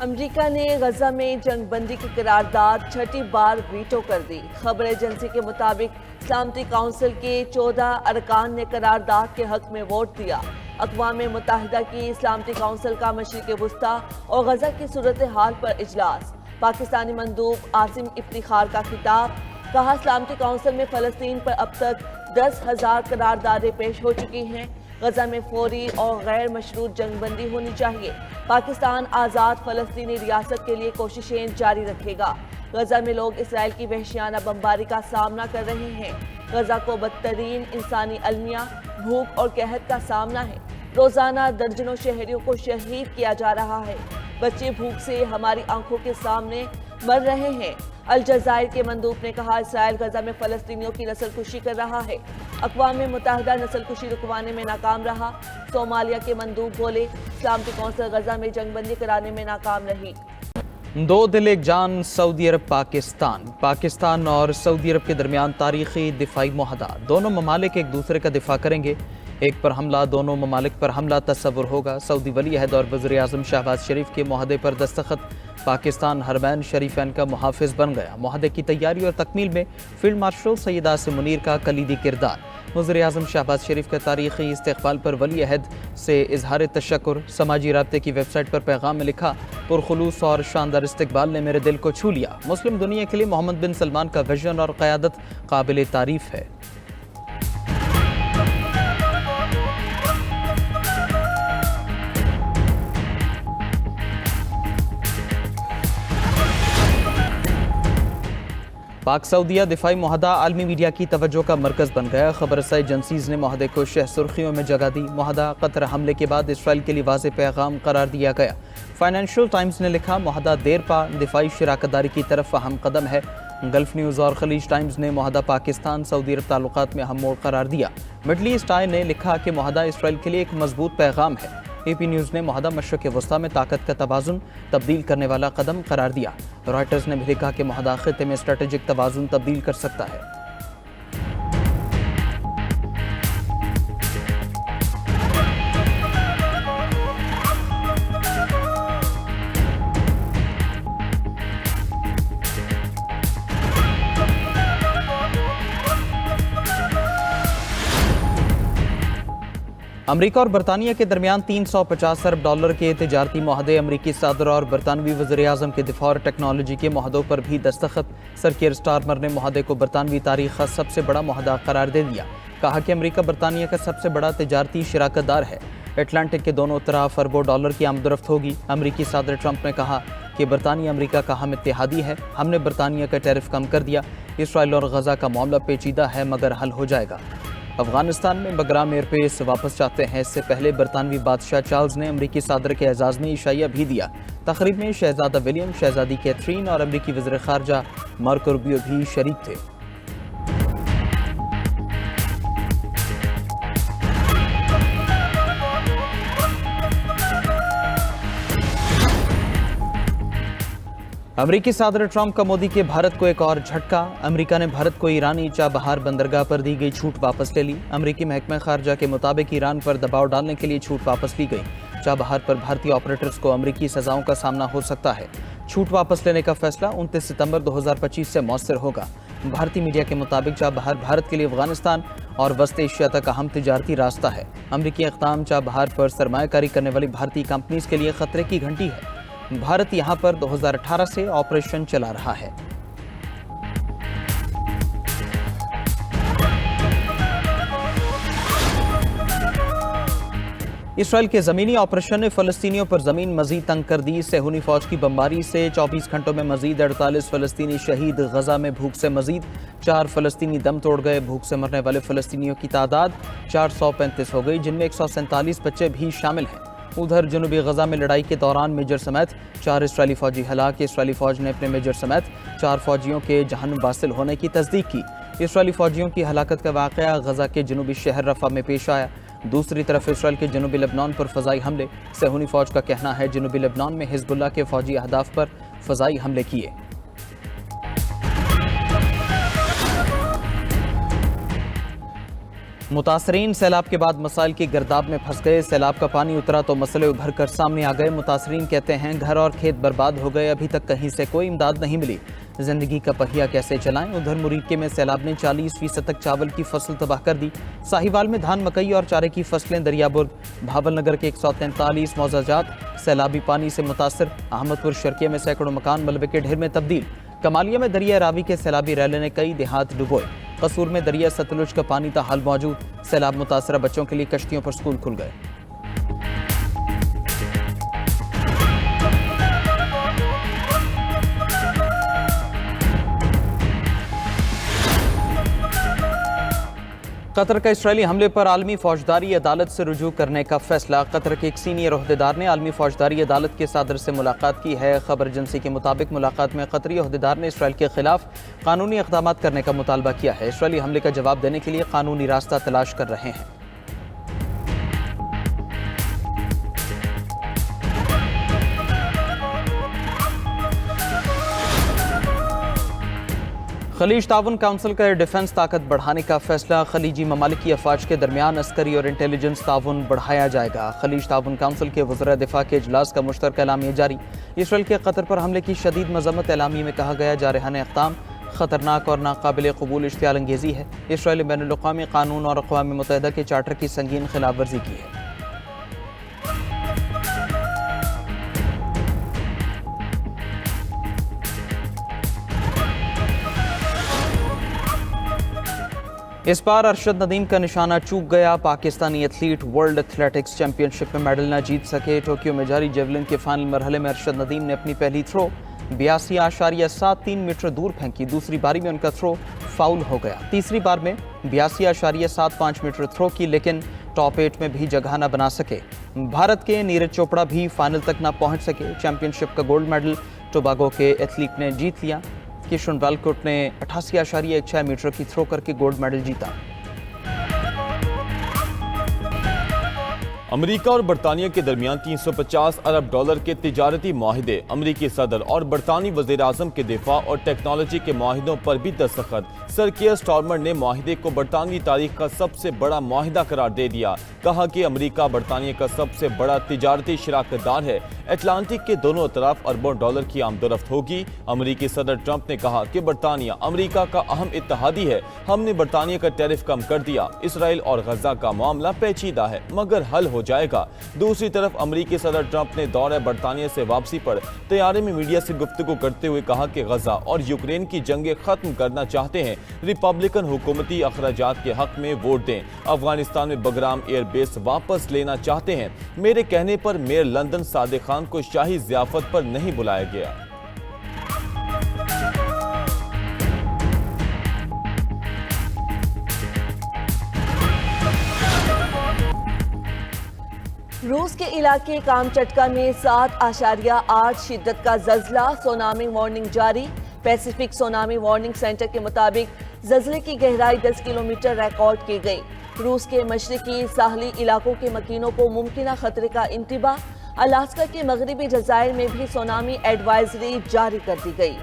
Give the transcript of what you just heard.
America ने गजा में जंगबंदी की करारदाद छठी बार वीटो कर दी। खबर एजेंसी के मुताबिक सलामती काउंसिल के 14 अरकान ने करारदाद के हक में वोट दिया। अक़वाम मुत्तहिदा की सलामती काउंसिल का मशरिक़ वुस्ता और गजा की सूरत हाल पर इजलास। पाकिस्तानी मंदूब आसिम इफ्तिखार का खिताब। कहा, सलामती काउंसिल में फ़लस्तीन पर अब तक 10,000 करारदादें पेश हो चुकी हैं। गजा में फौरी और गैर मशरूत जंगबंदी होनी चाहिए। पाकिस्तान आज़ाद फ़लस्तीनी रियासत के लिए कोशिशें जारी रखेगा। गजा में लोग इसराइल की वहशियाना बमबारी का सामना कर रहे हैं। गजा को बदतरीन इंसानी अलमिया, भूख और कहत का सामना है। रोजाना दर्जनों शहरियों को शहीद किया जा रहा है। बच्चे भूख से हमारी आंखों के सामने मर रहे हैं। अल जज़ायर के मंदूब ने कहा, इसराइल गजा में फ़लस्तीनियों की नस्लकुशी कर रहा है। अक़वाम मुत्तहिदा नस्लकुशी रुकवाने में नाकाम रहा। सोमालिया के मंदूब बोले, सलामती कौंसिल गजा में जंगबंदी कराने में नाकाम रही। दो दिल एक जान सऊदी अरब पाकिस्तान और सऊदी अरब के दरमियान तारीखी दिफाई मुआहदा। दोनों ममालिक एक दूसरे का दिफा करेंगे। एक पर हमला, दोनों ममालिक पर हमला तस्वुर होगा। सऊदी वली अहद और वज़ीर आज़म शहबाज शरीफ के मुआहदे पर दस्तखत। पाकिस्तान हरमैन शरीफैन का मुहाफ़िज़ बन गया। मुआहदे की तैयारी और तकमील में फील्ड मार्शल सैयद आसिम मुनीर का कलीदी किरदार। वज़ीर आज़म शहबाज शरीफ के तारीख़ी इस्तक़बाल पर वली अहद से इजहार तशक्कुर। समाजी राब्ते की वेबसाइट पर पैगाम में लिखा, पुरखुलूस और शानदार इस्तक़बाल ने मेरे दिल को छू लिया। मुस्लिम दुनिया के लिए मोहम्मद बिन सलमान का विजन और क़यादत काबिल तारीफ़ है। पाक सऊदिया दिफाई मुआहदा आलमी मीडिया की तवज्जो का मरकज़ बन गया। खबर रसाई एजेंसीज़ ने मुआहदे को शह सुर्खियों में जगह दी। मुआहदा कतर हमले के बाद इसराइल के लिए वाज़ेह पैगाम करार दिया गया। फाइनेंशियल टाइम्स ने लिखा, मुआहदा देर पा दिफाई शराकतदारी की तरफ अहम कदम है। गल्फ न्यूज़ और खलीज टाइम्स ने मुआहदा पाकिस्तान सऊदी अरब ताल्लुकात में अहम मोड़ करार दिया। मिडल ईस्ट आई ने लिखा कि मुआहदा इसराइल के लिए एक मजबूत पैगाम है। AP न्यूज़ ने मुआहदा मशरक़ वस्ता में ताकत का तवाज़ुन तब्दील करने वाला कदम करार दिया। रॉयटर्स ने भी लिखा कि मुआहदा खित्ते में स्ट्रेटेजिक तवाज़ुन तब्दील कर सकता है। अमेरिका और बरतानिया के दरमियान 350 अरब डॉलर के तिजारती मुआहदे। अमरीकी सदर और बरतानवी वज़ीर आज़म के दिफा और टेक्नोलॉजी के मुआहदों पर भी दस्तखत। सर कीर स्टारमर ने मुआहदे को बरतानवी तारीख का सबसे बड़ा मुआहदा करार दे दिया। कहा कि अमरीका बरतानिया का सबसे बड़ा तिजारती शराकतदार है। अटलांटिक के दोनों तरफ अरबों डॉलर की आमदरफ्त होगी। अमरीकी सदर ट्रंप ने कहा कि बरतानिया अमरीका का हम इत्तेहादी है। हमने बरतानिया का टैरिफ कम कर दिया। इसराइल और गजा का मामला पेचीदा है मगर हल हो जाएगा। अफगानिस्तान में बगराम एयरबेस वापस चाहते हैं। इससे पहले बरतानवी बादशाह चार्ल्स ने अमरीकी सदर के एजाज़ में इशाया भी दिया। तकरीब में शहजादा विलियम, शहजादी कैथरीन और अमरीकी वज़ीर ख़ारजा मार्को रूबियो भी शरीक थे। अमरीकी सदर ट्रंप का मोदी के भारत को एक और झटका। अमरीका ने भारत को ईरानी चाबहार बंदरगाह पर दी गई छूट वापस ले ली। अमरीकी महकमा खारजा के मुताबिक ईरान पर दबाव डालने के लिए छूट वापस ली गई। चाबहार पर भारतीय ऑपरेटर्स को अमरीकी सजाओं का सामना हो सकता है। छूट वापस लेने का फैसला 29 सितंबर 2025 से मौसर होगा। भारतीय मीडिया के मुताबिक चाबहार भारत के लिए अफगानिस्तान और वस्त एशिया तक अहम तिजारती रास्ता है। अमरीकी इक़दाम चाबहार पर सरमायाकारी करने वाली भारतीय कंपनीज के लिए खतरे की घंटी है। भारत यहां पर 2018 से ऑपरेशन चला रहा है। इसराइल के ज़मीनी ऑपरेशन ने फ़लस्तीनियों पर ज़मीन मज़ीद तंग कर दी। सेहूनी फ़ौज की बमबारी से 24 घंटों में मज़ीद 48 फ़लस्तीनी शहीद। गजा में भूख से मज़ीद 4 फ़लस्तीनी दम तोड़ गए। भूख से मरने वाले फ़लस्तीनियों की तादाद 435 हो गई, जिनमें 147 बच्चे भी शामिल हैं। उधर जनूबी गजा में लड़ाई के दौरान मेजर समेत 4 इसराइली फ़ौजी हलाक। इसराइली फ़ौज ने अपने मेजर समेत 4 फ़ौजियों के जहन्नुम वासिल होने की तस्दीक की। इसराइली फ़ौजियों की हलाकत का वाक़या गजा के जनूबी शहर रफ़ा में पेश आया। दूसरी तरफ इसराइल के जनूबी लेबनान पर फ़ज़ाई हमले। सेहूनी फ़ौज का कहना है जनूबी लेबनान में हिज़्बुल्लाह के फ़ौजी अहदाफ पर फ़ज़ाई हमले किए। मुतासरीन सैलाब के बाद मसाइल की गर्दाब में फंस गए। सैलाब का पानी उतरा तो मसले उभर कर सामने आ गए। मुतासरीन कहते हैं घर और खेत बर्बाद हो गए, अभी तक कहीं से कोई इमदाद नहीं मिली। जिंदगी का पहिया कैसे चलाएं। उधर मुरीके में सैलाब ने 40% तक चावल की फसल तबाह कर दी। साहिवाल में धान, मकई और चारे की फसलें दरियाबुर्ग। भावलनगर के 143 मौजाजात सैलाबी पानी से मुतासर। अहमदपुर शर्किया में सैकड़ों मकान मलबे के ढेर में तब्दील। कमालिया में दरिया रावी के सैलाबी रैले ने कई देहात डुबोए। कसूर में दरिया सतलुज का पानी ताहाल मौजूद। सैलाब मुतासरा बच्चों के लिए कश्तियों पर स्कूल खुल गए। कतर का इसराइली हमले पर आलमी फौजदारी अदालत से रुजू करने का फैसला। कतर के एक सीनियर ओहदेदार ने आलमी फौजदारी अदालत के सदर से मुलाकात की है। खबर एजेंसी के मुताबिक मुलाकात में कतरी ओहदेदार ने इसराइल के खिलाफ कानूनी इक़दाम करने का मुतालबा किया है। इसराइली हमले का जवाब देने के लिए कानूनी रास्ता तलाश कर रहे हैं। खलीज ताउन काउंसिल का एयर डिफेंस ताकत बढ़ाने का फैसला। खलीजी ममालिक की अफवाज के दरमियान अस्करी और इंटेलिजेंस ताउन बढ़ाया जाएगा। खलीज ताउन काउंसिल के वज़रा दिफा के इजलास का मुश्तरका एलामिया जारी। इसराइल के कतर पर हमले की शदीद मजम्मत। एलामिया में कहा गया जारहाना इक़दाम खतरनाक और नाकाबिल कबूल इश्तियाल अंगेज़ी है। इसराइल बैनुल-अक़वामी कानून और अक़वाम मुत्तहिदा के चार्टर की संगीन खिलाफ वर्जी की है। इस बार अरशद नदीम का निशाना चूक गया। Pakistani athlete world athletics championship में मेडल न जीत सके। टोक्यो में जारी जेवलिन के फाइनल मरहले में अरशद नदीम ने अपनी पहली थ्रो 82.73 मीटर दूर फेंकी। दूसरी बारी में उनका थ्रो फाउल हो गया। तीसरी बार में 82.75 मीटर थ्रो की, लेकिन टॉप 8 में भी जगह न बना सके। भारत के नीरज चोपड़ा भी फाइनल तक न पहुंच सके। चैंपियनशिप का गोल्ड मेडल टोबागो के एथलीट ने जीत लिया। किशन वालकोट ने 88.16 मीटर की थ्रो करके गोल्ड मेडल जीता। अमेरिका और बरतानिया के दरमियान 350 अरब डॉलर के तिजारती माहिदे। अमेरिकी सदर और बरतानी वज़ीर आज़म के दिफा और टेक्नोलॉजी के माहिदों पर भी दस्तखत। सर कियर स्टारमर ने माहिदे को बरतानवी तारीख का सबसे बड़ा माहिदा करार दे दिया। कहा कि अमेरिका बरतानिया का सबसे बड़ा तिजारती शराकतदार है। अटलांटिक के दोनों तरफ अरबों डॉलर की आमदोरफ्त होगी। अमेरिकी सदर ट्रंप ने कहा कि बरतानिया अमेरिका का अहम इत्तेहादी है। हमने बरतानिया का टैरिफ कम कर दिया। इसराइल और गजा का मामला पेचीदा है मगर हल हो जाएगा। दूसरी तरफ अमेरिकी सदर ट्रंप ने दौरे बरतानिया से वापसी पर तैयारी में मीडिया से गुफ्तगू करते हुए कहा कि गजा और यूक्रेन की जंगें खत्म करना चाहते हैं। रिपब्लिकन हुकूमती अखराजात के हक में वोट दें। अफगानिस्तान में बगराम एयरबेस वापस लेना चाहते हैं। मेरे कहने पर मेयर लंदन सादिक खान को शाही ज़ियाफत पर नहीं बुलाया गया। रूस के इलाके कामचटका में 7.8 शिद्दत का जल्जला। सुनामी वार्निंग जारी। पैसिफिक सुनामी वार्निंग सेंटर के मुताबिक जल्जले की गहराई 10 किलोमीटर रिकॉर्ड की गई। रूस के मशरकी साहली इलाकों के मकीनों को मुमकिना खतरे का इंतबा। अलास्का के मगरबी जजायर में भी सुनामी एडवाइजरी जारी कर दी गई।